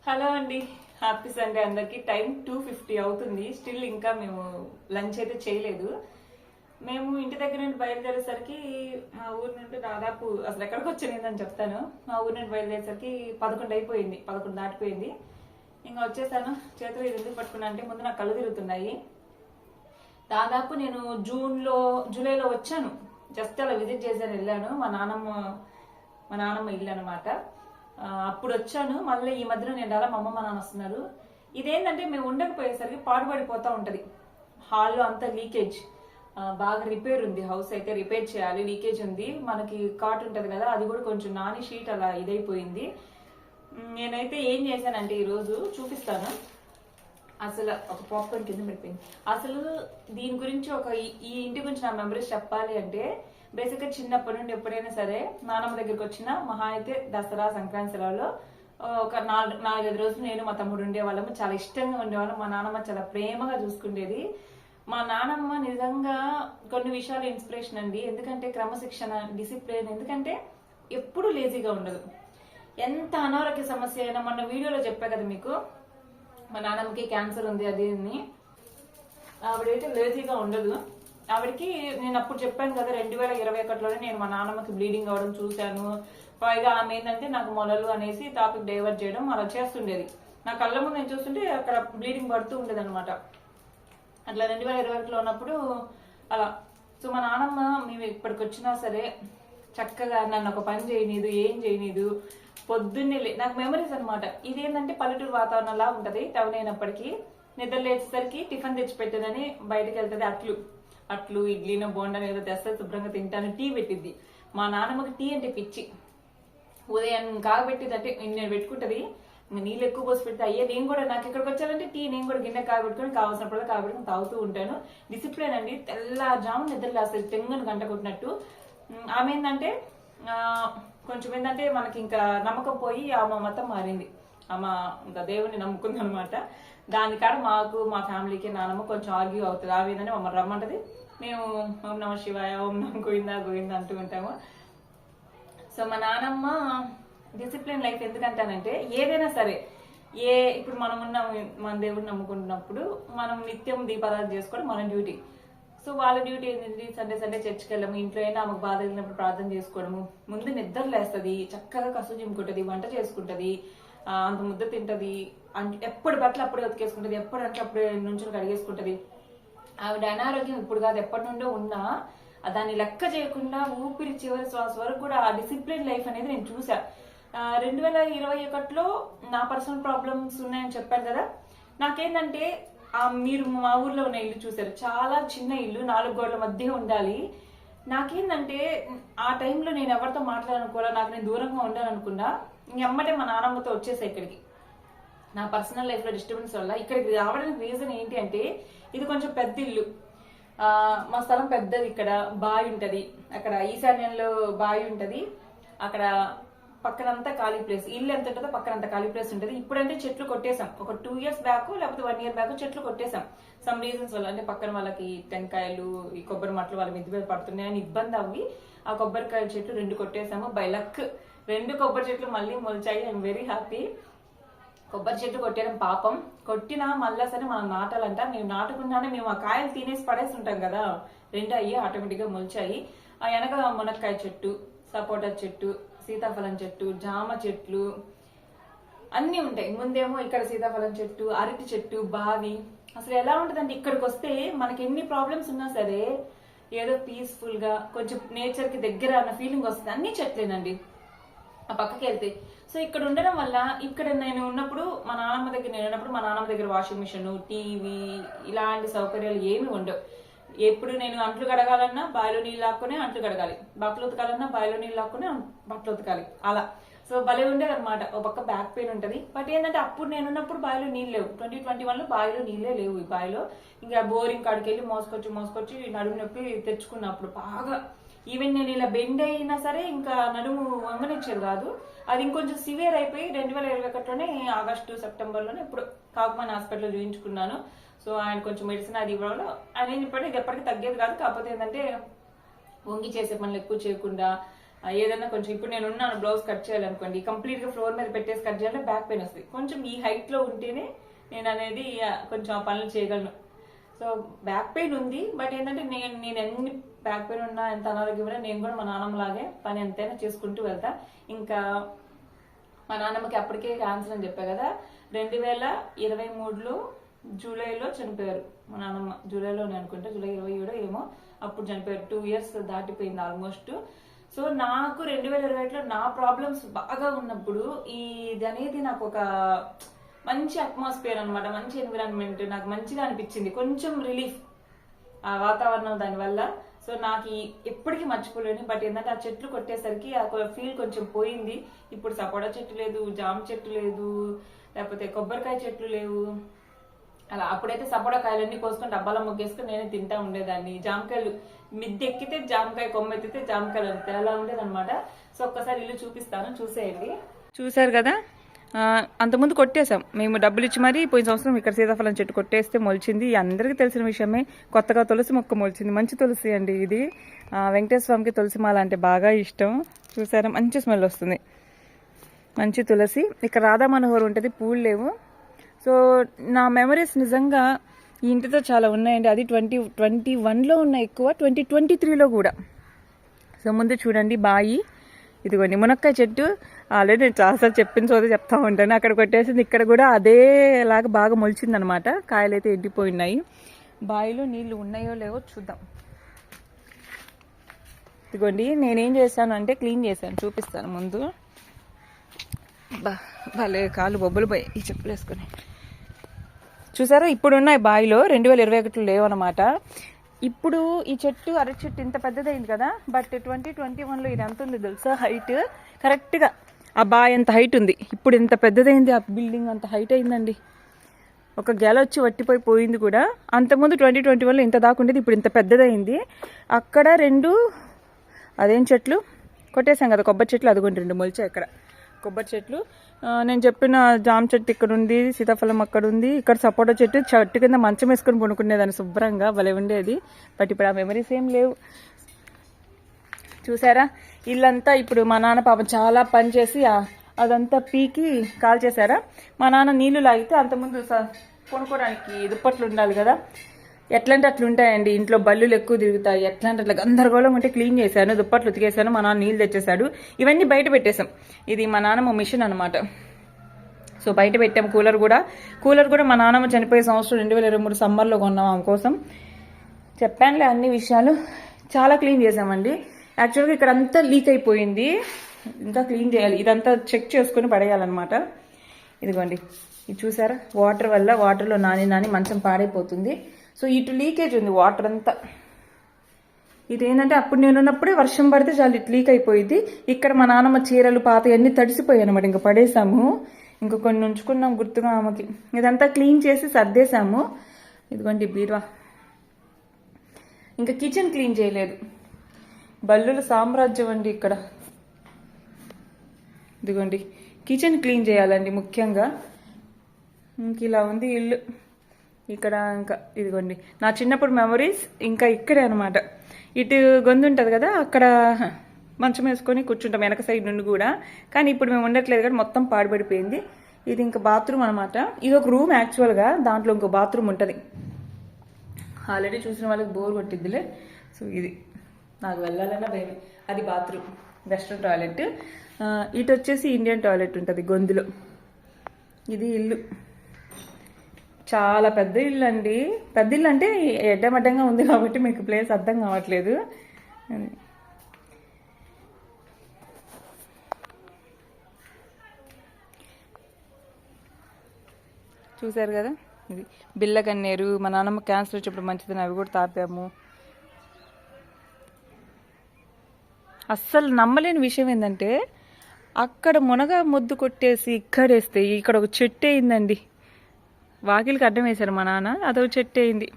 Hello అండి, happy Sunday అందరికి. Time 2:50 అవుతుంది. స్టిల్ ఇంకా మేము లంచ్ అయితే చేయలేదు. మేము ఇంటి దగ్గర నుండి బయలుదేరేసరికి మా ఊరు నుండి దాదాపు అసలు ఎక్కడికి వచ్చిందని చెప్తాను. మా ఊరు నుండి బయలుదేరేసరికి 11 అయిపోయింది, 11 దాటిపోయింది. ఇంకా వచ్చేసాను. చేతులు ఇది ఎందుకు పట్టుకున్నా అంటే ముందు నాకు కళ్ళు తిరుగుతున్నాయి. దాదాపు నేను జూలైలో వచ్చాను. జస్ట్ అలా విజిట్ చేశాను, వెళ్ళాను. మా నాన్నమ్మ ఇల్లు అనమాట. అప్పుడు వచ్చాను. మళ్ళీ ఈ మధ్యలో నేను అలా మా అమ్మ మా నాన్న వస్తున్నారు. ఇదేంటంటే మేము ఉండకపోయేసరికి పాడుపడిపోతూ ఉంటది. హాల్లో అంతా లీకేజ్, బాగా రిపేర్ ఉంది. హౌస్ అయితే రిపేర్ చేయాలి, లీకేజ్ ఉంది. మనకి కాట్ ఉంటది కదా, అది కూడా కొంచెం నాని షీట్ అలా ఇదైపోయింది. నేనైతే ఏం చేశానంటే ఈరోజు చూపిస్తాను. అసలు ఒక పాప్కార్న్ కింద పెట్టింది. అసలు దీని గురించి ఈ ఇంటి గురించి నా మెమరీస్ చెప్పాలి అంటే, బేసిక్ గా చిన్నప్పటి నుండి ఎప్పుడైనా సరే నానమ్మ దగ్గరికి వచ్చిన మహా అయితే దసరా సంక్రాంతి సెలవులో ఒక 4-5 రోజులు నేను మా తమ్ముడు ఉండేవాళ్ళము. చాలా ఇష్టంగా ఉండేవాళ్ళం. మా నాన్నమ్మ చాలా ప్రేమగా చూసుకునేది. మా నానమ్మ నిజంగా కొన్ని విషయాలు ఇన్స్పిరేషన్ అండి. ఎందుకంటే క్రమశిక్షణ, డిసిప్లిన్. ఎందుకంటే ఎప్పుడు లేజీగా ఉండదు. ఎంత అనారోగ్య సమస్య అయినా, మొన్న వీడియోలో చెప్పా కదా మీకు, మా నాన్నమ్మకి క్యాన్సర్ ఉంది అది అని. ఆవిడైతే లేజీగా ఉండదు. ఆవిడకి నేను అప్పుడు చెప్పాను కదా, 2021లోనే నేను మా నాన్నమ్మకి బ్లీడింగ్ అవ్వడం చూశాను. పైగా ఆమె ఏంటంటే నాకు మొలలు అనేసి టాపిక్ డైవర్ట్ చేయడం అలా చేస్తుండేది. నా కళ్ళ ముందు నేను చూస్తుంటే అక్కడ బ్లీడింగ్ పడుతూ ఉండేది అనమాట. అట్లా 2021లో ఉన్నప్పుడు అలా. సో మా నాన్నమ్మ మేము ఇప్పటికి వచ్చినా సరే చక్కగా నన్ను ఒక పని చేయనీదు, ఏం చేయనీదు. పొద్దున్నే నాకు మెమరీస్ అనమాట. ఇదేంటంటే పల్లెటూరు వాతావరణంలా ఉంటది. టౌన్ అయినప్పటికీ నిద్ర లేచేసరికి టిఫిన్ తెచ్చిపెట్టేదని బయటకు వెళ్తుంది. అట్లు ఇడ్లీనో బోండా ఏదో తెస్తే శుభ్రంగా తింటాను. టీ పెట్టిద్ది. మా నాన్నమ్మకి టీ అంటే పిచ్చి. ఉదయం కాగబెట్టింది అంటే నేను పెట్టుకుంటది. నీళ్ళు ఎక్కువ పోసి పెడితే అయ్యే నేను కూడా, నాకు ఇక్కడికి వచ్చానంటే టీ నేను కూడా గిన్నె కాగబెట్టుకుని కావాల్సినప్పుడు కాగబెట్టుకుని తాగుతూ ఉంటాను. డిసిప్లిన్ అండి. తెల్లజాము నిద్ర లేస్తుంది, తెంగని గంట కొట్టినట్టు. ఆమె ఏంటంటే కొంచెం ఏంటంటే మనకి ఇంకా నమ్మకం పోయి ఆమె మతం మారింది. ఆమె ఇంకా దేవుడిని నమ్ముకుంది అనమాట. దానికాడ మాకు మా ఫ్యామిలీకి నాన్నమ్మ కొంచెం ఆర్గ్యూ అవుతుంది. ఆమె ఏంటంటే మమ్మల్ని రమ్మంటది. మేము ఓం నమ శివాయ, ఓం నమ గోవిందా అంటూ ఉంటాము. సో మా నాన్నమ్మ డిసిప్లిన్ లైఫ్. ఎందుకంటానంటే ఏదైనా సరే, ఇప్పుడు మనం మన దేవుడిని నమ్ముకుంటున్నప్పుడు మనం నిత్యం దీపారాధన చేసుకోవడం మన డ్యూటీ. సో వాళ్ళ డ్యూటీ ఏంటంటే సండే చర్చికి వెళ్ళము. ఇంట్లో అయినా ఆమెకు బాధ కలిగినప్పుడు ప్రార్థన చేసుకోవడము. ముందు నిద్ర లేస్తుంది, చక్కగా కసు జిమ్ముకుంటది, వంట చేసుకుంటది, అంత ముద్ద తింటది. ఎప్పుడు బట్టలు అప్పుడే ఉతికేసుకుంటది, ఎప్పుడు అంటే అప్పుడే నుంచి కడిగేసుకుంటది. ఆవిడ అనారోగ్యం ఇప్పుడు కాదు, ఎప్పటి నుండో ఉన్నా దాన్ని లెక్క చేయకుండా ఊపిరి చివరి శ్వాస వరకు కూడా ఆ డిసిప్లిన్ లైఫ్ అనేది నేను చూసా. 2021లో నా పర్సనల్ ప్రాబ్లమ్స్ ఉన్నాయని చెప్పాను కదా. నాకేంటంటే మీరు మా ఊర్లో ఉన్న ఇల్లు చూసారు, చాలా చిన్న ఇల్లు, 4 గోడల మధ్య ఉండాలి. నాకేంటంటే ఆ టైంలో నేను ఎవరితో మాట్లాడాలనుకోవాలా, నాకు నేను దూరంగా ఉండాలనుకున్నా. ఎమ్మటే మా నాన్నమ్మతో వచ్చేసా ఇక్కడికి. నా పర్సనల్ లైఫ్ లో డిస్టర్బెన్స్ వల్ల ఇక్కడికి రావడానికి రీజన్ ఏంటి అంటే, ఇది కొంచెం పెద్ద ఇల్లు. మా స్థలం పెద్దది. ఇక్కడ బావి ఉంటది, అక్కడ ఈశాన్యంలో బావి ఉంటది, అక్కడ పక్కనంతా ఖాళీ ప్లేస్. ఇల్లు ఎంత ఉంటుందో పక్కనంతా ఖాళీ ప్లేస్ ఉంటుంది. ఇప్పుడంటే చెట్లు కొట్టేశాం. ఒక 2 years బ్యాక్ లేకపోతే 1 year బ్యాక్ చెట్లు కొట్టేశాం. సమ్ రీజన్స్ వల్ల. అంటే పక్కన వాళ్ళకి టెంకాయలు, ఈ కొబ్బరి మట్టలు వాళ్ళ మిద్ది మీద పడుతున్నాయని ఇబ్బంది అవ్వి ఆ కొబ్బరికాయ చెట్లు 2 కొట్టేశాము. బై లక్ 2 కొబ్బరి చెట్లు మళ్ళీ మొలిచాయి. I'm very happy. కొబ్బరి చెట్లు కొట్టేయడం పాపం. కొట్టినా మళ్ళా సరే మనం నాటాలంట. మేము నాటుకున్నానే మేము ఆ కాయలు తినేసి పడేసి ఉంటాం కదా, 2 అయ్యి ఆటోమేటిక్ గా మొలిచాయి. ఆ వెనక మునక్కాయ చెట్టు, సపోటా చెట్టు, సీతాఫలం చెట్టు, జామ చెట్లు అన్ని ఉంటాయి. ముందేమో ఇక్కడ సీతాఫలం చెట్టు, అరటి చెట్టు, బావి. అసలు ఎలా ఉంటదంటే ఇక్కడికి వస్తే మనకి ఎన్ని ప్రాబ్లమ్స్ ఉన్నా సరే ఏదో పీస్ఫుల్ గా కొంచెం నేచర్ కి దగ్గర అన్న ఫీలింగ్ వస్తుంది. అన్ని చెట్లేనండి ఆ పక్కకి వెళ్తే. సో ఇక్కడ ఉండడం వల్ల, ఇక్కడ నేను ఉన్నప్పుడు మా నాన్నమ్మ దగ్గర వాషింగ్ మిషన్, టీవీ ఇలాంటి సౌకర్యాలు ఏమి ఉండవు. ఎప్పుడు నేను అంట్లు కడగాలన్నా బావిలో నీళ్ళు లాక్కునే అంట్లు కడగాలి, బట్టలు ఉతకాలన్నా బావిలో నీళ్ళు లాక్కునే బట్టలు ఉతకాలి. అలా సో భలే ఉండేది అనమాట. ఒక పక్క బ్యాక్ పెయిన్ ఉంటది. బట్ ఏంటంటే అప్పుడు నేను ఉన్నప్పుడు బావిలో నీళ్ళు లేవు. 2021లో బావిలో నీళ్ళే లేవు. ఈ బావిలో ఇంకా బోరింగ్ కాడికి వెళ్ళి మోసుకొచ్చి నడుము నొప్పి తెచ్చుకున్నప్పుడు బాగా. ఈవెన్ నేను ఇలా బెండ్ అయినా సరే ఇంకా నడుము వంగనిచ్చేది కాదు. అది ఇంకొంచెం సివియర్ అయిపోయి 2021లోనే ఆగస్టు సెప్టెంబర్లోనే ఇప్పుడు కాకుమాన్ హాస్పిటల్లో చూయించుకున్నాను. సో ఆయన కొంచెం మెడిసిన్ అది ఇవ్వడంలో ఆయన ఇది ఎప్పటికీ తగ్గేది కాదు. కాకపోతే ఏంటంటే వంగి చేసే పనులు ఎక్కువ చేయకుండా ఏదైనా కొంచెం ఇప్పుడు నేను ఉన్నాను బ్లౌజ్ కట్ చేయాలనుకోండి, కంప్లీట్ గా ఫ్లోర్ మీద పెట్టేసి కట్ చేయాలంటే బ్యాక్ పెయిన్ వస్తుంది. కొంచెం ఈ హైట్ లో ఉంటేనే నేను అనేది కొంచెం ఆ పనులు చేయగలను. సో బ్యాక్ పెయిన్ ఉంది, బట్ ఏంటంటే నేను ఎన్ని బ్యాక్ పెయిన్ ఉన్నా, ఎంత అనారోగ్యం ఉన్నా, నేను కూడా మా నాన్నమ్మలాగే పని ఎంతైనా చేసుకుంటూ వెళ్తా. ఇంకా మా నాన్నమ్మకి అప్పటికే క్యాన్సర్ అని చెప్పా కదా, 2023లో జూలైలో చనిపోయారు మా నాన్నమ్మ. జూలైలోనే అనుకుంటా, జూలై 27 ఏమో అప్పుడు చనిపోయారు. 2 years దాటిపోయింది ఆల్మోస్ట్. సో నాకు 2021లో నా ప్రాబ్లమ్స్ బాగా ఉన్నప్పుడు ఇది అనేది నాకు ఒక మంచి అట్మాస్ఫియర్ అనమాట, మంచి ఎన్విరాన్మెంట్, నాకు మంచిగా అనిపించింది, కొంచెం రిలీఫ్ ఆ వాతావరణం దానివల్ల. సో నాకు ఎప్పటికీ మర్చిపోలేను. బట్ ఏంటంటే ఆ చెట్లు కొట్టేసరికి ఆ ఫీల్ కొంచెం పోయింది. ఇప్పుడు సపోటా చెట్టు లేదు, జామ చెట్టు లేదు, లేకపోతే కొబ్బరికాయ చెట్లు లేవు. అలా అప్పుడైతే సపోటా కాయలన్నీ కోసుకొని డబ్బాలో మొగ్గేసుకొని నేనే తింటా ఉండేదాన్ని. జామకాయలు మిద్దె ఎక్కితే జామకాయ, కొమ్మ ఎత్తితే జామకాయలు అంతే, అలా ఉండేదన్నమాట. సో ఒక్కసారి ఇల్లు చూపిస్తాను, చూసేయండి. చూసారు కదా, అంతకుముందు కొట్టేశాం మేము, డబ్బులు ఇచ్చి మరీ పోయిన సంవత్సరం ఇక్కడ సీతాఫలం చెట్టు కొట్టేస్తే మొలిచింది. అందరికీ తెలిసిన విషయమే. కొత్తగా తులసి మొక్క మొలిచింది, మంచి తులసి అండి ఇది. వెంకటేశ్వర స్వామికి తులసి మాల అంటే బాగా ఇష్టం. చూసారా, మంచి స్మెల్ వస్తుంది, మంచి తులసి. ఇక్కడ రాధా మనోహర్ ఉంటుంది, పూలు లేవు. సో నా మెమరీస్ నిజంగా ఈ ఇంటితో చాలా ఉన్నాయండి. అది 2021లో ఉన్నాయి ఎక్కువ, 2023లో కూడా. సో ముందు చూడండి బాయి, ఇదిగోండి మునక్కాయ చెట్టు. ఆల్రెడీ నేను చాలాసార్లు చెప్పిన చోట చెప్తా ఉంటాను. అక్కడ కొట్టేసింది, ఇక్కడ కూడా అదేలాగా బాగా మొలిచింది అనమాట. కాయలు అయితే ఎండిపోయినాయి. బావిలో నీళ్లు ఉన్నాయో లేవో చూద్దాం. ఇదిగోండి నేనేం చేశాను అంటే క్లీన్ చేశాను, చూపిస్తాను ముందు. భలే కాళ్ళు బొబ్బలు పోయి ఈ చెప్పులు వేసుకొని. చూసారా, ఇప్పుడు ఉన్నాయి బావిలో, 2021లో లేవన్నమాట. ఇప్పుడు ఈ చెట్టు, అరటి చెట్టు ఇంత పెద్దదైంది కదా, బట్ 2021లో ఇది ఎంత ఉంది తెలుసా హైట్? కరెక్ట్గా ఆ బావి ఎంత హైట్ ఉంది. ఇప్పుడు ఇంత పెద్దదైంది, ఆ బిల్డింగ్ అంత హైట్ అయిందండి. ఒక గెల వచ్చి వట్టిపోయి పోయింది కూడా. అంతకుముందు 2021లో ఇంత దాకా ఉండేది, ఇప్పుడు ఇంత పెద్దదైంది. అక్కడ 2 అదేం చెట్లు కొట్టేశాం కదా, కొబ్బరి చెట్లు, అదిగోండి 2 మొలిచాయి అక్కడ కొబ్బరి చెట్లు. నేను చెప్పిన జామ చెట్టు ఇక్కడ ఉంది, సీతాఫలం అక్కడ ఉంది, ఇక్కడ సపోటా చెట్టు కింద మంచం వేసుకొని పడుకునేదాన్ని శుభ్రంగా, భలే ఉండేది. బట్ ఇప్పుడు ఆ మెమరీస్ ఏం లేవు. చూసారా, ఇల్లంతా ఇప్పుడు మా నాన్న పాపం చాలా పని చేసి అదంతా పీకి కాల్ చేశారా. మా నాన్న నీళ్లు లాగితే అంతకుముందు కొనుక్కోవడానికి దుప్పట్లు ఉండాలి కదా, ఎట్లంటే అట్లా ఉంటాయండి ఇంట్లో, బల్లులు ఎక్కువ తిరుగుతాయి. ఎట్లంటే అట్లా గందరగోళం ఉంటే క్లీన్ చేశాను, దుప్పట్లు ఉతికేసాను. మా నాన్న నీళ్ళు తెచ్చేసాడు. ఇవన్నీ బయట పెట్టేశాం. ఇది మా నాన్నమ్మ మిషన్ అనమాట. సో బయట పెట్టాం. కూలర్ కూడా మా నాన్నమ్మ చనిపోయే సంవత్సరం 2023 సమ్మర్లో కొన్నాం ఆమె కోసం. చెప్పానులే అన్ని విషయాలు. చాలా క్లీన్ చేసామండి. యాక్చువల్గా ఇక్కడ అంతా లీక్ అయిపోయింది, ఇంకా క్లీన్ చేయాలి. ఇదంతా చెక్ చేసుకుని పడేయాలన్నమాట. ఇదిగోండి, ఇది చూసారా, వాటర్ వల్ల వాటర్లో నాని మంచం పాడైపోతుంది. సో ఇటు లీకేజ్ ఉంది వాటర్ అంతా. ఇది ఏంటంటే అప్పుడు నేను ఉన్నప్పుడే వర్షం పడితే చాలా ఇటు లీక్ అయిపోయింది. ఇక్కడ మా నాన్నమ్మ చీరలు పాత అన్నీ తడిసిపోయాయి అనమాట, ఇంకా పడేసాము. ఇంకా కొన్ని ఉంచుకున్నాం గుర్తుగా ఆమెకి. ఇదంతా క్లీన్ చేసి సర్దేశాము. ఇదిగోండి బీరువా. ఇంకా కిచెన్ క్లీన్ చేయలేదు, బల్లుల సామ్రాజ్యం అండి ఇక్కడ. ఇదిగోండి కిచెన్ క్లీన్ చేయాలండి ముఖ్యంగా. ఇంక ఇలా ఉంది ఇల్లు ఇక్కడ. ఇంకా ఇదిగోండి నా చిన్నప్పుడు మెమరీస్ ఇంకా ఇక్కడే అనమాట. ఇటు గొంతు ఉంటుంది కదా, అక్కడ మంచం వేసుకొని కూర్చుంటాం వెనక సైడ్ నుండి కూడా. కానీ ఇప్పుడు మేము ఉండట్లేదు కానీ మొత్తం పాడుపడిపోయింది. ఇది ఇంకా బాత్రూమ్ అనమాట. ఇది ఒక రూమ్ యాక్చువల్గా, దాంట్లో ఇంకో బాత్రూమ్ ఉంటుంది. ఆల్రెడీ చూసిన వాళ్ళకి బోర్ కొట్టిద్దిలే. సో ఇది నాకు వెళ్ళాలన్నా భయం. అది బాత్రూమ్, వెస్ట్రన్ టాయిలెట్. ఇటు వచ్చేసి ఇండియన్ టాయిలెట్ ఉంటుంది గొంతులో. ఇది ఇల్లు, చాలా పెద్ద ఇల్లు అండి. పెద్ద ఇల్లు అంటే ఎడ్డమడ్డంగా ఉంది కాబట్టి మీకు ప్లేస్ అర్థం కావట్లేదు. చూసారు కదా, ఇది బిల్ల కన్నేరు. మా నాన్నమ్మ క్యాన్సర్ వచ్చేప్పుడు మంచిదని అవి కూడా తాపాము. అస్సలు నమ్మలేని విషయం ఏంటంటే అక్కడ మునగ ముద్దు కొట్టేసి ఇక్కడేస్తే ఇక్కడ ఒక చెట్టు అయిందండి. వాకిలికి అడ్డం వేశారు మా నాన్న, అదొక చెట్టు అయింది.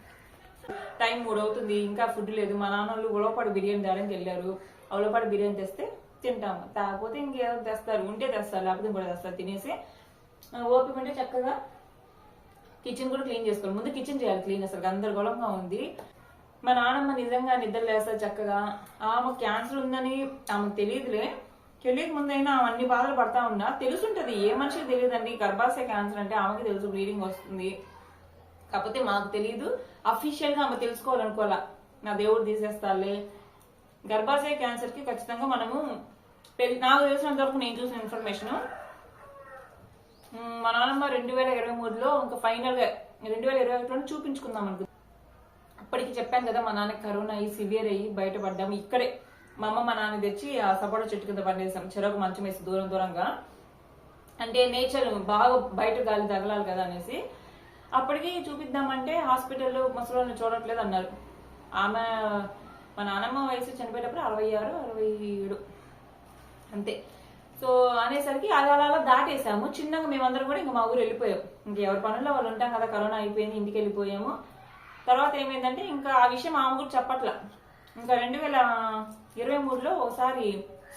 టైం 3 అవుతుంది, ఇంకా ఫుడ్ లేదు. మా నాన్న వాళ్ళు ఉలవపాడు బిర్యానీ తేడానికి వెళ్ళారు. ఉలవపాడు బిర్యానీ తెస్తే తింటాము, తాకపోతే ఇంకేదో తెస్తారు, ఉంటే తెస్తారు, లేకపోతే కూడా తెస్తారు. తినేసి ఓపిక ఉంటే చక్కగా కిచెన్ కూడా క్లీన్ చేసుకోవాలి. ముందు కిచెన్ చేయాలి క్లీన్, అసలు గందరగోళంగా ఉంది. మా నాన్నమ్మ నిజంగా నిద్ర లేస్తారు చక్కగా. ఆమె క్యాన్సర్ ఉందని ఆమెకు తెలియదులే, తెలియక ముందైనా ఆమె అన్ని బాధలు పడతా ఉన్నా. తెలుసుంటది, ఏ మనిషికి తెలియదండి గర్భాశయ క్యాన్సర్ అంటే. ఆమెకి తెలుసు బ్లీడింగ్ వస్తుంది, కాకపోతే మాకు తెలియదు. అఫీషియల్ గా ఆమె తెలుసుకోవాలనుకోవాలా, నా దేవుడు తీసేస్తాలే. గర్భాశయ క్యాన్సర్ కి ఖచ్చితంగా మనము నాకు తెలిసినంత వరకు నేను చూసిన ఇన్ఫర్మేషన్, మా నాన్నమ్మ 2023లో ఇంకా ఫైనల్ గా 2021లో చూపించుకుందాం అనుకుంది. అప్పటికి చెప్పాను కదా మా నాన్నకి కరోనా అయ్యి సివియర్ అయ్యి బయటపడ్డాము. ఇక్కడే మా అమ్మ మా నాన్న తెచ్చి ఆ సపోటా చెట్టు కింద పనిచేసాం, చెరకు మంచం వేసి దూరం దూరంగా. అంటే నేచర్ బాగా బయట గాలి తగలాలి కదా అనేసి. అప్పటికి చూపిద్దామంటే హాస్పిటల్లో ముసలోళ్ళని చూడట్లేదు అన్నారు. ఆమె మా నాన్నమ్మ వయసు చనిపోయేటప్పుడు 66, 67 అంతే. సో అనేసరికి అది అలా దాటేసాము. చిన్నగా మేమందరం కూడా ఇంకా మా ఊరు వెళ్ళిపోయాం. ఇంక ఎవరి పనుల్లో వాళ్ళు ఉంటాం కదా, కరోనా అయిపోయింది, ఇంటికి వెళ్ళిపోయాము. తర్వాత ఏమైందంటే ఇంకా ఆ విషయం ఆమె కూడా చెప్పట్లా. ఇంకా 2023లో ఒకసారి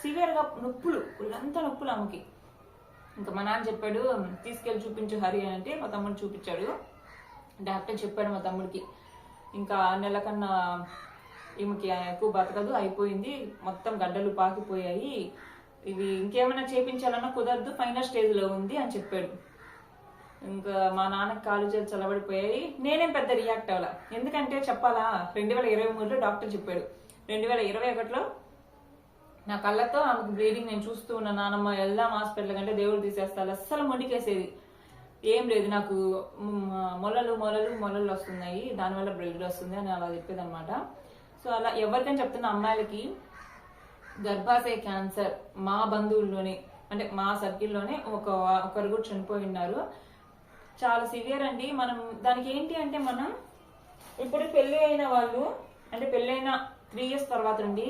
సివియర్ గా నొప్పులు, ఒళ్ళంతా నొప్పులు ఆమెకి. ఇంకా మా నాన్న చెప్పాడు తీసుకెళ్లి చూపించు హరి అని అంటే మా తమ్ముడు చూపించాడు. డాక్టర్ చెప్పాడు మా తమ్ముడికి ఇంకా నెల కన్నా ఈమెకి ఎక్కువ బతకదు, అయిపోయింది, మొత్తం గడ్డలు పాకిపోయాయి, ఇవి ఇంకేమైనా చేపించాలన్నా కుదరదు, ఫైనల్ స్టేజ్ లో ఉంది అని చెప్పాడు. ఇంకా మా నాన్నకి కాలు చేతులు చల్లబడిపోయాయి. నేనేం పెద్ద రియాక్ట్ అవ్వాల, ఎందుకంటే చెప్పాలా 2023లో డాక్టర్ చెప్పాడు. 2021లో నా కళ్ళతో ఆమెకు బ్లీడింగ్ నేను చూస్తూ ఉన్నా. నాన్నమ్మ వెళ్దాం హాస్పిటల్ కంటే దేవుడు తీసేస్తాను, అస్సలు మొండికేసేది. ఏం లేదు, నాకు మొలలు వస్తున్నాయి, దానివల్ల బ్లడ్ వస్తుంది అని అలా చెప్పేది అనమాట. సో అలా ఎవరికైనా చెప్తున్న అమ్మాయిలకి గర్భాశయ క్యాన్సర్ మా బంధువుల్లోనే అంటే మా సర్కిల్లోనే ఒకరు కూడా చనిపోయి ఉన్నారు. చాలా సివియర్ అండి. మనం దానికి ఏంటి అంటే మనం ఇప్పుడు పెళ్లి అయిన వాళ్ళు అంటే పెళ్ళైన 3 years తర్వాత నుండి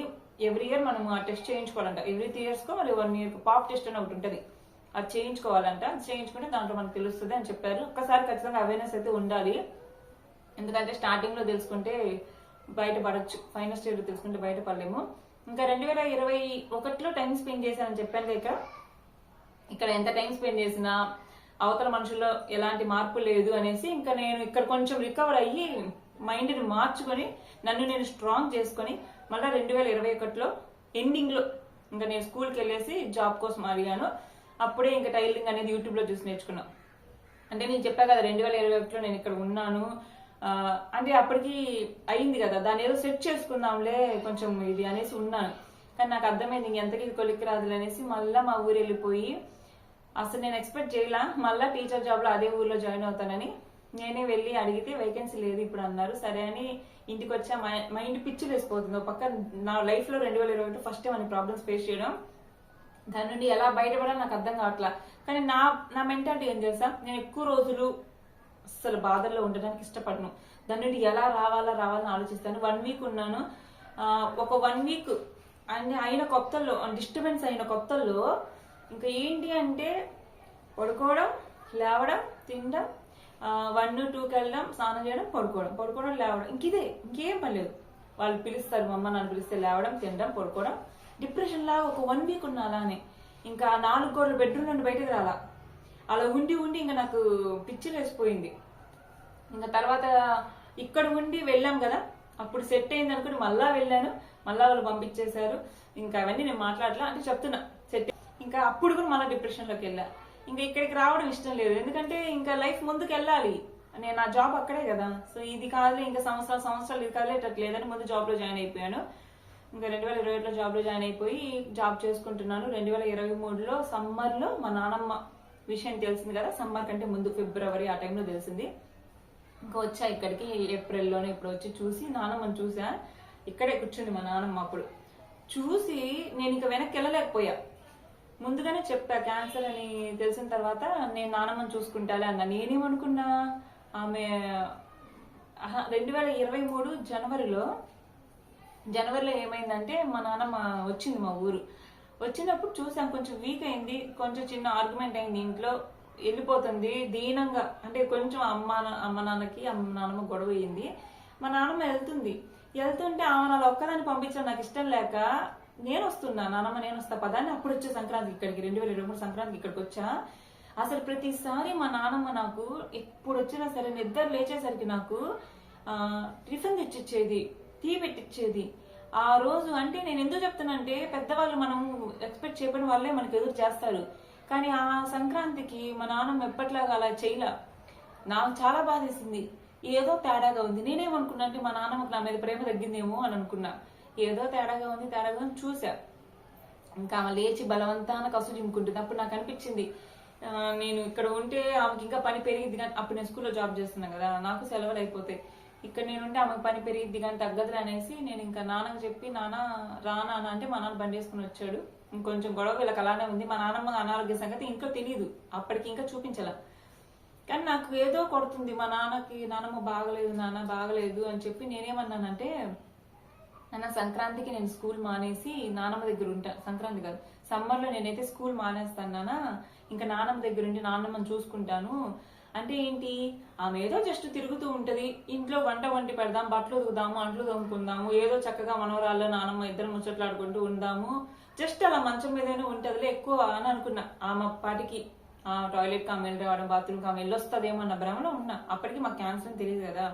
ఎవ్రీ ఇయర్ మనం ఆ టెస్ట్ చేయించుకోవాలంట. ఎవ్రీ 3 years మరి 1 year పాప్ టెస్ట్ అని ఒకటి ఉంటుంది, అది చేయించుకోవాలంట. అది చేయించుకుంటే దాంట్లో మనకు తెలుస్తుంది అని చెప్పారు. ఒక్కసారి ఖచ్చితంగా అవేర్నెస్ అయితే ఉండాలి, ఎందుకంటే స్టార్టింగ్ లో తెలుసుకుంటే బయటపడచ్చు, ఫైనల్ స్టేజ్ లో తెలుసుకుంటే బయటపడలేము. ఇంకా 2021లో టైం స్పెండ్ చేశానని చెప్పాను. ఇక్కడ ఎంత టైం స్పెండ్ చేసినా అవతల మనుషుల్లో ఎలాంటి మార్పు లేదు అనేసి ఇంకా నేను ఇక్కడ కొంచెం రికవర్ అయ్యి మైండ్ని మార్చుకొని నన్ను నేను స్ట్రాంగ్ చేసుకొని మళ్ళీ 2021లో ఎండింగ్ లో ఇంకా నేను స్కూల్కి వెళ్ళేసి జాబ్ కోసం అడిగాను. అప్పుడే ఇంకా టైలరింగ్ అనేది యూట్యూబ్ లో చూసి నేర్చుకున్నాను. అంటే నేను చెప్పా కదా 2021లో నేను ఇక్కడ ఉన్నాను అంటే అప్పటికి అయింది కదా, దాన్ని ఏదో సెట్ చేసుకుందాంలే కొంచెం ఇది అనేసి ఉన్నాను. కానీ నాకు అర్థమైంది ఇంకెంతకి కొలిక్కి రాదులే అనేసి మళ్ళీ మా ఊరు వెళ్ళిపోయి, అసలు నేను ఎక్స్పెక్ట్ చేయలా మళ్ళీ టీచర్ జాబ్ లో అదే ఊర్లో జాయిన్ అవుతానని. నేనే వెళ్ళి అడిగితే వేకెన్సీ లేదు ఇప్పుడు అన్నారు. సరే అని ఇంటికి వచ్చా. మైండ్ పిచ్చి వేసిపోతుంది. ఒక పక్క నా లైఫ్ లో 2021 ఫస్ట్ టైం అని ప్రాబ్లమ్స్ ఫేస్ చేయడం, దాని నుండి ఎలా బయటపడాలో నాకు అర్థం కావట్లా. కానీ నా మెంటాలిటీ ఏం తెలుసా, నేను ఎక్కువ రోజులు అసలు బాధల్లో ఉండడానికి ఇష్టపడను. దాని నుండి ఎలా రావాలని ఆలోచిస్తాను. 1 week ఉన్నాను. ఒక 1 week అయిన కొత్తల్లో డిస్టర్బెన్స్ అయిన కొత్తల్లో ఇంకా ఏంటి అంటే పడుకోవడం, లేవడం, తినడం, 1, 2కి వెళ్ళడం, స్నానం చేయడం, పడుకోవడం, లేవడం, ఇంకేం పని లేదు. వాళ్ళు పిలుస్తారు, మా అమ్మ నన్ను పిలిస్తే లేవడం, తినడం, పడుకోవడం. డిప్రెషన్ లాగా ఒక 1 week ఉన్నా అలానే. ఇంకా 4 గోడలు బెడ్రూమ్ నుండి బయటకు రాలా. అలా ఉండి ఇంకా నాకు పిచ్చి వేసిపోయింది. ఇంకా తర్వాత ఇక్కడ ఉండి వెళ్ళాం కదా, అప్పుడు సెట్ అయింది అనుకుని మళ్ళా వెళ్ళాను. మళ్ళా వాళ్ళు పంపించేశారు. ఇంకా అవన్నీ నేను మాట్లాడలా, అంటే చెప్తున్నా సెట్. ఇంకా అప్పుడు కూడా మళ్ళీ డిప్రెషన్ లోకి వెళ్ళా. ఇంకా ఇక్కడికి రావడం ఇష్టం లేదు, ఎందుకంటే ఇంకా లైఫ్ ముందుకు వెళ్ళాలి. నేను నా జాబ్ అక్కడే కదా, సో ఇది కాదు ఇంకా సంవత్సరాలు ఇది కాలేటట్లేదని ముందు జాబ్ లో జాయిన్ అయిపోయాను. ఇంకా 2021లో జాబ్ లో జాయిన్ అయిపోయి జాబ్ చేసుకుంటున్నాను. 2023లో సమ్మర్ లో మా నాన్నమ్మ విషయం తెలిసింది కదా, సమ్మర్ కంటే ముందు ఫిబ్రవరి ఆ టైంలో తెలిసింది. ఇంకా వచ్చా ఇక్కడికి ఏప్రిల్లోనే. ఇప్పుడు వచ్చి చూసి నాన్నమ్మని చూసా. ఇక్కడే కూర్చుంది మా నాన్నమ్మ. అప్పుడు చూసి నేను ఇంకా వెనక్కి వెళ్ళలేకపోయా. ముందుగానే చెప్పా క్యాన్సర్ అని తెలిసిన తర్వాత నేను నాన్నమ్మని చూసుకుంటాలే అన్నా. నేనేమనుకున్నా, ఆమె 2023 జనవరిలో ఏమైందంటే మా నాన్నమ్మ వచ్చింది మా ఊరు. వచ్చినప్పుడు చూసాం కొంచెం వీక్ అయింది, కొంచెం చిన్న ఆర్గ్యుమెంట్ అయింది ఇంట్లో, వెళ్ళిపోతుంది దీనంగా. అంటే కొంచెం అమ్మ నాన్నమ్మ గొడవ అయింది. మా నాన్నమ్మ వెళ్తుంటే ఆమె అలా ఒక్కదాన్ని పంపించడం నాకు ఇష్టం లేక నేను వస్తున్నా, నాన్నమ్మ నేను వస్తా పదాన్ని. అప్పుడు వచ్చే సంక్రాంతికి ఇక్కడికి 2023 సంక్రాంతికి ఇక్కడికి వచ్చా. అసలు ప్రతిసారి మా నాన్నమ్మ నాకు ఎప్పుడు వచ్చినా సరే నిద్ర లేచేసరికి నాకు టిఫిన్ తెచ్చిచ్చేది. టీ పెట్టించేది. ఆ రోజు అంటే నేను ఎందుకు చెప్తున్నా పెద్దవాళ్ళు మనం ఎక్స్పెక్ట్ చేయబడిన వాళ్ళే మనకు ఎదురు చేస్తారు. కానీ ఆ సంక్రాంతికి మా నాన్నమ్మ ఎప్పట్లాగా అలా చేయలే. నాకు చాలా బాధేసింది. ఏదో తేడాగా ఉంది. నేనేమనుకున్నా అంటే మా నాన్నమ్మకి నా మీద ప్రేమ తగ్గిందేమో అని అనుకున్నా. ఏదో తేడాగా ఉంది చూసా. ఇంకా ఆమె లేచి బలవంతాన కసు చింపుకుంటుంది. అప్పుడు నాకు అనిపించింది నేను ఇక్కడ ఉంటే ఆమెకి ఇంకా పని పెరిగిద్ది కానీ, అప్పుడు నేను స్కూల్లో జాబ్ చేస్తున్నాను కదా, నాకు సెలవులు అయిపోతాయి. ఇక్కడ నేనుంటే ఆమెకు పని పెరిగిద్ది కానీ తగ్గదులే అనేసి నేను ఇంకా నాన్నకు చెప్పి, నాన్న రా నాన్న అంటే మా నాన్న బండి వేసుకుని వచ్చాడు. ఇంకొంచెం గొడవ వీళ్ళకి అలానే ఉంది. మా నాన్నమ్మ అనారోగ్య సంగతి ఇంట్లో తెలియదు, అప్పటికి ఇంకా చూపించాల. కానీ నాకు ఏదో కొడుతుంది. మా నాన్నకి నాన్నమ్మ బాగలేదు, నాన్న బాగలేదు అని చెప్పి నేనేమన్నానంటే, నాన్న సంక్రాంతికి నేను స్కూల్ మానేసి నాన్నమ్మ దగ్గర ఉంటా. సంక్రాంతి కాదు, సమ్మర్లో నేనైతే స్కూల్ మానేస్తాను నాన్న, ఇంకా నాన్నమ్మ దగ్గర ఉండి నాన్నమ్మని చూసుకుంటాను అంటే ఏంటి, ఆమె ఏదో జస్ట్ తిరుగుతూ ఉంటది. ఇంట్లో వంటి పెడదాం, బట్టలు ఉతుకుదాము, అంట్లు తోముకుందాము, ఏదో చక్కగా మనవరాళ్ళు నానమ్మ ఇద్దరు ముచ్చట్లాడుకుంటూ ఉందాము, జస్ట్ అలా మంచం మీదనే ఉంటదిలే ఎక్కువ అని అనుకున్నా. ఆమె పాటికి టాయిలెట్ ఆమె వెళ్ళి రావడం, బాత్రూమ్కి ఆమె వెళ్ళొస్తుందేమో అన్న భ్రమలో ఉన్నా. అప్పటికి మాకు క్యాన్సర్ అని తెలియదు కదా.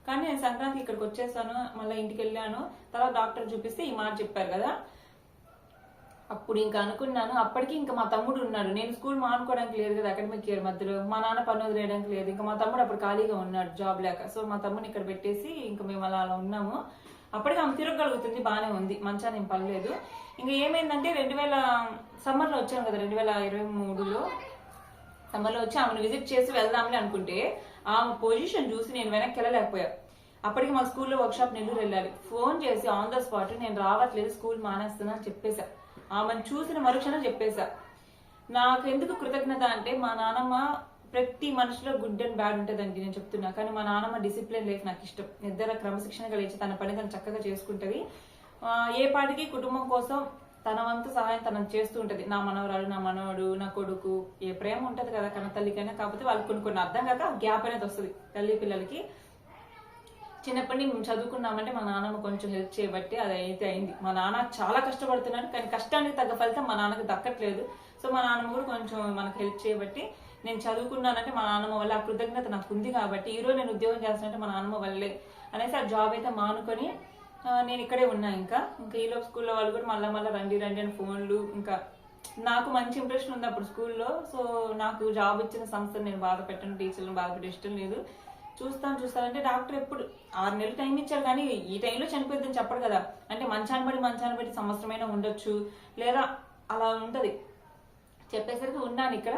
కానీ నేను సంక్రాంతి ఇక్కడికి వచ్చేసాను, మళ్ళీ ఇంటికి వెళ్ళాను. తర్వాత డాక్టర్ చూపిస్తే ఈ మాట చెప్పారు కదా. అప్పుడు ఇంకా అనుకున్నాను, అప్పటికి ఇంకా మా తమ్ముడు ఉన్నాడు. నేను స్కూల్ మానుకోవడానికి లేదు కదా అకాడమిక్ ఇయర్ మధ్యలో, మా నాన్న పని వదిలేయడానికి లేదు. ఇంకా మా తమ్ముడు అప్పుడు ఖాళీగా ఉన్నాడు జాబ్ లేక. సో మా తమ్ముడిని ఇక్కడ పెట్టేసి ఇంకా మేము అలా ఉన్నాము. అప్పటికి ఆమె తిరగలుగుతుంది, బాగానే ఉంది, మంచాన్ని ఏం పర్లేదు. ఇంకా ఏమైందంటే 2000 సమ్మర్లో వచ్చాను కదా, 2023లో సమ్మర్లో వచ్చి ఆమెను విజిట్ చేసి వెళ్దామని అనుకుంటే ఆమె పొజిషన్ చూసి నేను వెనక్కి వెళ్ళలేకపోయా. అప్పటికి మా స్కూల్లో వర్క్షాప్ నెల్లూరు వెళ్ళాలి. ఫోన్ చేసి ఆన్ ద స్పాట్ నేను రావట్లేదు, స్కూల్ మానేస్తున్నా అని చెప్పేశా. ఆమెను చూసిన మరుక్షణం చెప్పేశా. నాకు ఎందుకు కృతజ్ఞత అంటే, మా నాన్నమ్మ ప్రతి మనిషిలో గుడ్ అండ్ బ్యాడ్ ఉంటుందండి నేను చెప్తున్నా. కానీ మా నాన్నమ్మ డిసిప్లిన్ లైఫ్ నాకు ఇష్టం. నిద్ర క్రమశిక్షణగా లేచి తన పని తను చక్కగా చేసుకుంటది. ఏ పాటికి కుటుంబం కోసం తన వంతు సహాయం తనకు చేస్తూ ఉంటది. నా మనవరాలు, నా మనవడు, నా కొడుకు, ఏ ప్రేమ ఉంటది కదా కన్న తల్లికైనా. కాకపోతే వాళ్ళకి కొన్ని అర్థం కాక గ్యాప్ అనేది వస్తుంది తల్లి పిల్లలకి. చిన్నప్పటి నుంచి మేము చదువుకున్నామంటే మా నాన్నమ్మ కొంచెం హెల్ప్ చేయబట్టి అది అయితే అయింది. మా నాన్న చాలా కష్టపడుతున్నాడు, కానీ కష్టానికి తగ్గ ఫలితం మా నాన్నకి దక్కట్లేదు. సో మా నాన్నమ్మ కూడా కొంచెం మనకు హెల్ప్ చేయబట్టి నేను చదువుకున్నానంటే మా నాన్నమ్మ వల్ల ఆ కృతజ్ఞత నాకు ఉంది. కాబట్టి ఈరోజు నేను ఉద్యోగం చేస్తానంటే మా నాన్నమ్మ వల్లే అనేసి ఆ జాబ్ అయితే మానుకొని నేను ఇక్కడే ఉన్నా. ఇంకా ఈలోపు స్కూల్లో వాళ్ళు కూడా మళ్ళీ రండి అని ఫోన్లు. ఇంకా నాకు మంచి ఇంప్రెషన్ ఉంది అప్పుడు స్కూల్లో. సో నాకు జాబ్ ఇచ్చిన సంస్థను నేను బాధ పెట్టను, టీచర్లను బాధ పెట్టే ఇష్టం లేదు. చూస్తానంటే డాక్టర్ ఎప్పుడు 6 నెలలు టైం ఇచ్చారు, కానీ ఈ టైంలో చనిపోద్దని చెప్పడు కదా. అంటే మంచాన్ని బట్టి సంవత్సరమైనా ఉండొచ్చు, లేదా అలా ఉంటది. చెప్పేసరికి ఉన్నాను ఇక్కడ.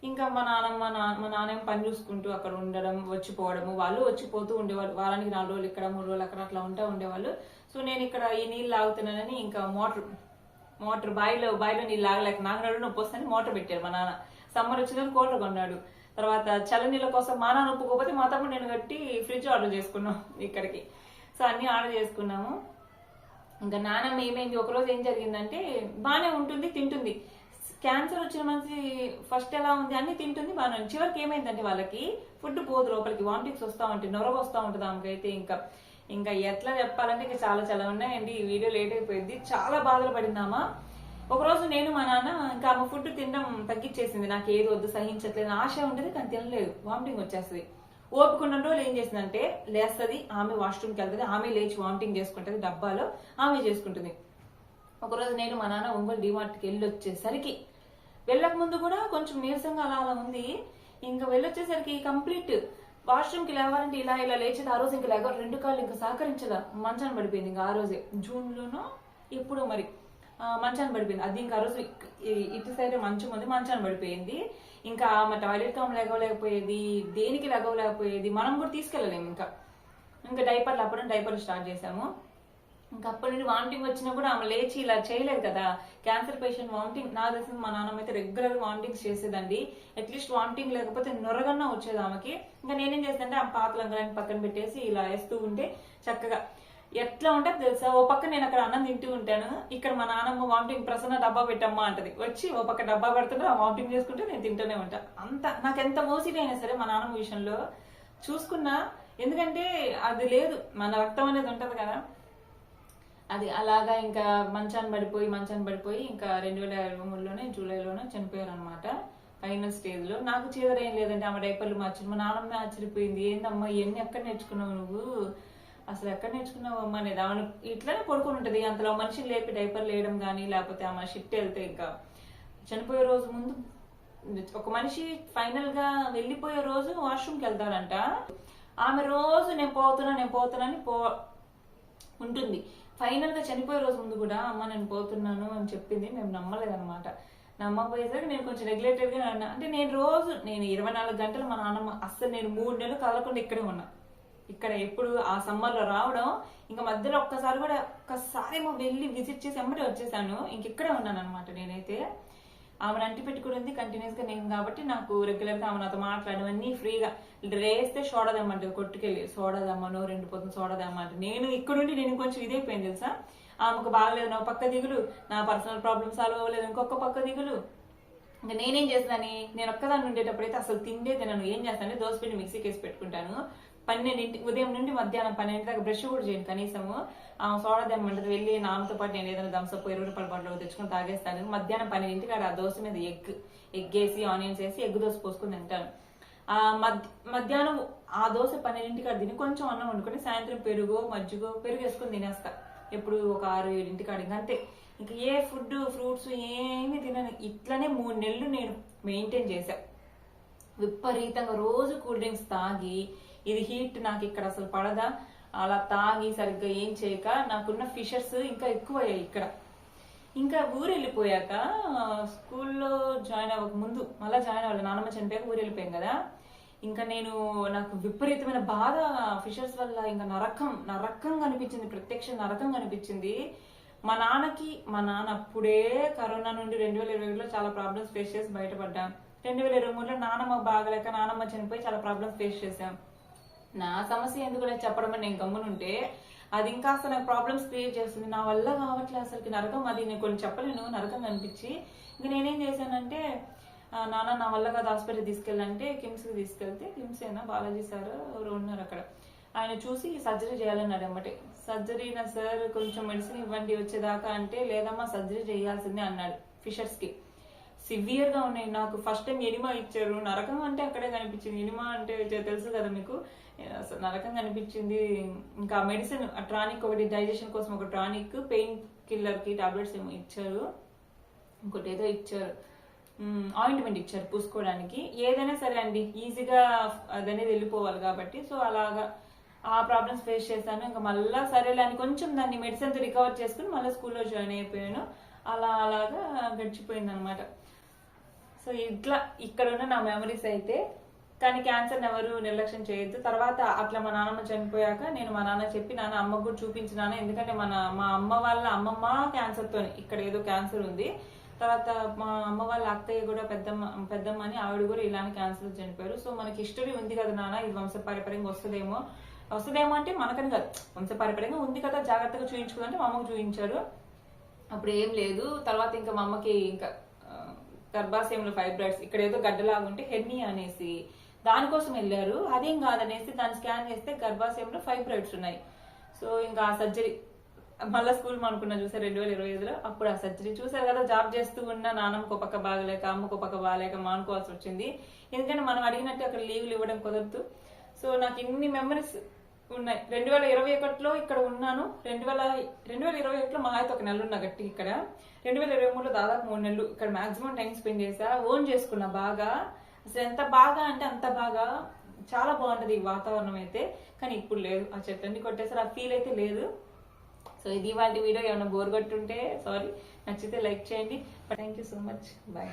ఇంకా మా నాన్న పని చూసుకుంటూ అక్కడ ఉండడం, వచ్చిపోవడము, వాళ్ళు వచ్చిపోతూ ఉండేవాళ్ళు. వారానికి 4 రోజులు ఇక్కడ, 3 రోజులు అక్కడ అట్లా ఉండేవాళ్ళు. సో నేను ఇక్కడ ఈ నీళ్ళు లాగుతున్నానని ఇంకా మోటార్ బాయిలో నీళ్ళు లాగలేక నాకు నడు నొప్పి వస్తుంది, మోటార్ పెట్టారు మా నాన్న. సమ్మర్ వచ్చిన కూలర్ కొన్నాడు. తర్వాత చల్ల నీళ్ళ కోసం మా నాన్న ఒప్పుకోకపోతే మా తమ్ముడు నేను కట్టి ఫ్రిడ్జ్ ఆర్డర్ చేసుకున్నాం ఇక్కడికి. సో అన్ని ఆర్డర్ చేసుకున్నాము. ఇంకా నాన్నమ్మ ఏమైంది, ఒకరోజు ఏం జరిగిందంటే, బాగానే ఉంటుంది, తింటుంది. క్యాన్సర్ వచ్చిన మనిషి ఫస్ట్ ఎలా ఉంది, అన్ని తింటుంది బాగానే. చివరికి ఏమైందంటే వాళ్ళకి ఫుడ్ పోదు లోపలికి, వామిటింగ్స్ వస్తూ ఉంటాయి, నొరగ వస్తూ ఉంటుంది ఆమెకైతే. ఇంకా ఎట్లా చెప్పాలంటే ఇంకా చాలా ఉన్నాయండి. ఈ వీడియో లేట్ అయిపోయింది. చాలా బాధలు పడిందామా. ఒకరోజు నేను మా నాన్న ఇంకా ఆమె ఫుడ్ తినడం తగ్గించేసింది. నాకు ఏది వద్దు, సహించట్లేదు, ఆశ ఉండేది కానీ తినలేదు, వామిటింగ్ వచ్చేస్తుంది. ఓపుకున్న రోజులు ఏం చేసిందంటే, లేస్తుంది, ఆమె వాష్రూమ్కి వెళ్తుంది, ఆమె లేచి వామిటింగ్ చేసుకుంటుంది, డబ్బాలో ఆమె చేసుకుంటుంది. ఒకరోజు నేను మా నాన్న ఒంగోలు డిమార్ట్కి వెళ్ళి వచ్చేసరికి, వెళ్ళక ముందు కూడా కొంచెం నీరసంగా అలా ఉంది. ఇంకా వెళ్ళొచ్చేసరికి కంప్లీట్ వాష్రూమ్కి లేవాలంటే ఇలా లేచేది. ఆ రోజు ఇంకా లేక 2 కాళ్ళు ఇంకా సహకరించదా, మంచాన్ని పడిపోయింది. ఇంకా ఆ రోజే జూన్లోనో ఎప్పుడో మరి మంచాన్ని పడిపోయింది. అది ఇంకా ఆ రోజు ఇటు సైడ్ మంచం ఉంది, మంచాన్ని పడిపోయింది. ఇంకా ఆమె టాయిలెట్కి ఆమె లెగవలేకపోయేది, దేనికి లెగవలేకపోయేది, మనం కూడా తీసుకెళ్ళలేము. ఇంకా డైపర్లు స్టార్ట్ చేసాము. ఇంకా అప్పటి నుండి వామిటింగ్ వచ్చినా కూడా ఆమె లేచి ఇలా చేయలేదు కదా. క్యాన్సర్ పేషెంట్ వామిటింగ్ నాకు తెలిసింది, మా నాన్నమ్మ అయితే రెగ్యులర్ వామిటింగ్స్ చేసేదండి. అట్లీస్ట్ వామిటింగ్ లేకపోతే నొరగన్నా వచ్చేది ఆమెకి. ఇంకా నేనేం చేస్తానంటే ఆ పాతలంగాన్ని పక్కన పెట్టేసి ఇలా వేస్తూ ఉంటే చక్కగా ఎట్లా ఉంటుంది తెలుసా. ఓ పక్క నేను అక్కడ అన్నం తింటూ ఉంటాను, ఇక్కడ మా నాన్నమ్మ వామిటింగ్ ప్రసన్న డబ్బా పెట్టమ్మా అంటది. వచ్చి ఓ పక్క డబ్బా పెడుతుంటే ఆ వామిటింగ్ చేసుకుంటే నేను తింటూనే ఉంటా. నాకు ఎంత మోసిగా అయినా సరే మా నాన్నమ్మ విషయంలో చూసుకున్నా, ఎందుకంటే అది లేదు, మన రక్తం అనేది ఉంటది కదా. అది అలాగా ఇంకా మంచాన్ని పడిపోయి ఇంకా 2023లోనే జూలైలోనే చనిపోయారు అనమాట, ఫైనల్ స్టేజ్ లో. నాకు చీదర ఏం లేదంటే ఆమె డైపర్లు మార్చింది. మా నాన్నమ్మ ఆశ్చర్యపోయింది, ఏందమ్మా ఇవన్నీ ఎక్కడ నేర్చుకున్నావు నువ్వు అసలు ఎక్కడ నేర్చుకున్నావు అమ్మ అనేది. ఆమె ఇట్లానే పడుకుని ఉంటుంది. అంతలో మనిషిని లేపి డైపర్ లేయడం కానీ, లేకపోతే ఆమె షిఫ్ట్ వెళ్తే ఇంకా చనిపోయే రోజు ముందు ఒక మనిషి ఫైనల్ గా వెళ్ళిపోయే రోజు వాష్రూమ్కి వెళ్తారంట. ఆమె రోజు నేను పోతున్నానని ఉంటుంది. ఫైనల్ గా చనిపోయే రోజు ముందు కూడా అమ్మ నేను పోతున్నాను అని చెప్పింది. మేము నమ్మలేదన్నమాట. నమ్మకపోయేసరికి నేను కొంచెం రెగ్యులేటెడ్ గా అన్నా. అంటే నేను 24 గంటలు మా నాన్నమ్మ అస్సలు నేను 3 నెలలు కదలకుండా ఇక్కడే ఉన్నా. ఇక్కడ ఎప్పుడు ఆ సమ్మర్ లో రావడం, ఇంకా మధ్యలో ఒక్కసారేమో వెళ్ళి విజిట్ చేసి ఎమ్మటే వచ్చేసాను. ఇంక ఇక్కడే ఉన్నాను అనమాట నేనైతే. ఆమెను అంటి పెట్టుకుని కంటిన్యూస్ గా నేను కాబట్టి నాకు రెగ్యులర్ గా ఆమె నాతో మాట్లాడవన్నీ ఫ్రీగా. రేస్తే సోడా తెమ్మంటే కొట్టుకెళ్ళి సోడా తెమ్మను, 2 పొద్దున సోడా తెమ్మంటే నేను ఇక్కడుండి నేను కొంచెం ఇదైపోయింది తెలుసా. ఆమెకు బాగలేదు, నా పక్క దిగులు, నా పర్సనల్ ప్రాబ్లమ్ సాల్వ్ అవ్వలేదు, ఇంకొక పక్క దిగులు. ఇంకా నేనేం చేస్తానని, నేను ఒక్కదాన్ని ఉండేటప్పుడైతే అసలు తిండేది నన్ను ఏం చేస్తాను, దోసపిండి మిక్సీకి వేసి పెట్టుకుంటాను. 12 ఉదయం నుండి మధ్యాహ్నం 12 దాకా బ్రష్ కూడా చేయను కనీసము. సోడా తెమ్మంటది, వెళ్ళి నాన్నతో పాటు నేను ఏదైనా థమ్స్అప్ 20 రూపాయల బాటిల్ తెచ్చుకొని తాగేస్తాను. మధ్యాహ్నం 12కి ఆ దోశ మీద ఎగ్ వేసి ఆనియన్స్ వేసి ఎగ్ దోశ పోసుకొని తింటాను. మధ్యాహ్నం ఆ దోశ 12కి తిని కొంచెం అన్నం వండుకొని సాయంత్రం పెరుగు వేసుకొని తినేస్తా. ఎప్పుడు ఒక 6-7 కాడికి అంతే. ఇంకా ఏ ఫుడ్ ఫ్రూట్స్ ఏమి తినను. ఇట్లనే 3 నెలలు నేను మెయింటైన్ చేశా. విపరీతంగా రోజు కూల్ డ్రింక్స్ తాగి, ఇది హీట్ నాకు ఇక్కడ అసలు పడదా, అలా తాగి సరిగ్గా ఏం చేయక నాకున్న ఫిషర్స్ ఇంకా ఎక్కువయ్యాయి ఇక్కడ. ఇంకా ఊరు వెళ్ళిపోయాక స్కూల్లో జాయిన్ అవ్వక ముందు మళ్ళీ జాయిన్ అవ్వాలి, నాన్నమ్మ చనిపోయాక ఊరు వెళ్ళిపోయాం కదా. ఇంకా నాకు విపరీతమైన బాధ ఫిషర్స్ వల్ల. ఇంకా నరకంగా అనిపించింది, ప్రత్యక్ష నరకంగా అనిపించింది. మా నాన్న అప్పుడే కరోనా నుండి 2020లో చాలా ప్రాబ్లమ్స్ ఫేస్ చేసి బయటపడ్డాం. 2023లో నాన్నమ్మ బాగలేక నాన్నమ్మ చనిపోయి చాలా ప్రాబ్లమ్స్ ఫేస్ చేశాం. నా సమస్య ఎందుకు చెప్పడం అని నేను గమ్మునుంటే అది ఇంకా అసలు నాకు ప్రాబ్లమ్స్ క్రియేట్ చేస్తుంది. నా వల్ల కావట్లేదు అసలుకి నరకం. అది నేను కొన్ని చెప్పలేను, నరకం అనిపించి ఇంకా నేనేం చేశానంటే, నాన్న నా వల్ల కాదు హాస్పిటల్ తీసుకెళ్ళంటే కిమ్స్కి తీసుకెళ్తే, కిమ్స్ అయినా బాలాజీ సార్ ఎవరు ఉన్నారు అక్కడ, ఆయన చూసి సర్జరీ చేయాలన్నాడు అన్నమాట. సర్జరీ నా సార్ కొంచెం మెడిసిన్ ఇవ్వండి వచ్చేదాకా అంటే, లేదమ్మా సర్జరీ చేయాల్సిందే అన్నాడు. ఫిషర్స్ కి సివియర్ గా ఉన్నాయి. నాకు ఫస్ట్ టైం ఎనిమా ఇచ్చారు. నరకం అంటే అక్కడే కనిపించింది. ఎనిమా అంటే తెలుసు కదా మీకు, అసలు నరకం కనిపించింది. ఇంకా మెడిసిన్ టానిక్ ఒకటి, డైజెషన్ కోసం ఒక టానిక్, పెయిన్ కిల్లర్ కి టాబ్లెట్స్ ఏమో ఇచ్చారు, ఇంకోటి ఏదో ఇచ్చారు, ఆయింట్మెంట్ ఇచ్చారు పూసుకోవడానికి. ఏదైనా సరే అండి ఈజీగా అదనేది వెళ్ళిపోవాలి కాబట్టి. సో అలాగా ఆ ప్రాబ్లమ్స్ ఫేస్ చేశాను. ఇంకా మళ్ళా సరేలే అని కొంచెం దాన్ని మెడిసిన్తో రికవర్ చేసుకుని మళ్ళీ స్కూల్లో జాయిన్ అయిపోయాను. అలాగా గడిచిపోయింది అనమాట. సో ఇట్లా ఇక్కడ ఉన్న నా మెమరీస్ అయితే. కానీ క్యాన్సర్ ఎవరు నిర్లక్ష్యం చేయొద్దు. తర్వాత అట్లా మా నాన్నమ్మ చనిపోయాక నేను మా నాన్న చెప్పి, నాన్న అమ్మకు కూడా చూపించినాను. ఎందుకంటే మా అమ్మ వాళ్ళ అమ్మమ్మ క్యాన్సర్తోనే, ఇక్కడ ఏదో క్యాన్సర్ ఉంది. తర్వాత మా అమ్మ వాళ్ళ అక్కయ్య కూడా పెద్దమ్మ అని ఆవిడ కూడా ఇలానే క్యాన్సర్ చనిపోయారు. సో మనకి హిస్టరీ ఉంది కదా నాన్న, ఇది వంశపారంపర్యంగా వస్తుందేమో అంటే మనకని కాదు, వంశపారంపర్యంగా ఉంది కదా, జాగ్రత్తగా చూయించుకుందంటే మా అమ్మకు చూయించారు. అప్పుడు ఏం లేదు. తర్వాత ఇంకా మా అమ్మకి ఇంకా గర్భాశయంలో ఫైబ్రాయిడ్స్, ఇక్కడ ఏదో గడ్డలాగా ఉంటే హెర్నియా అనేసి దానికోసం వెళ్ళారు. అదేం కాదనేసి దాన్ని స్కాన్ చేస్తే గర్భాశయంలో ఫైబ్రాయిడ్స్ ఉన్నాయి. సో ఇంకా ఆ సర్జరీ మళ్ళీ స్కూల్ అనుకున్నా చూసారు 2025లో. అప్పుడు ఆ సర్జరీ చూసారు కదా, జాబ్ చేస్తూ ఉన్న నాన్నమ్మకు ఒక పక్క బాగలేక అమ్మకు ఒక పక్క బాగలేక మానుకోవాల్సి వచ్చింది. ఎందుకంటే మనం అడిగినట్టు అక్కడ లీవ్లు ఇవ్వడం కుదరదు. సో నాకు ఇన్ని మెమరీస్ ఉన్నాయి. 2021లో ఇక్కడ ఉన్నాను. 2021లో మా అయితే 1 నెల ఉన్నా గట్టి ఇక్కడ. 2023లో దాదాపు 3 నెలలు ఇక్కడ మాక్సిమం టైం స్పెండ్ చేసా. ఓన్ చేసుకున్నా బాగా. అసలు ఎంత బాగా అంటే అంత బాగా, చాలా బాగుంటది ఈ వాతావరణం అయితే. కానీ ఇప్పుడు లేదు, ఆ చెట్లన్నీ కొట్టేసారు, ఆ ఫీల్ అయితే లేదు. సో ఇది వాళ్ళ వీడియో. ఏమైనా బోర్ కొట్టుంటే సారీ, నచ్చితే లైక్ చేయండి. Thank you so much, bye.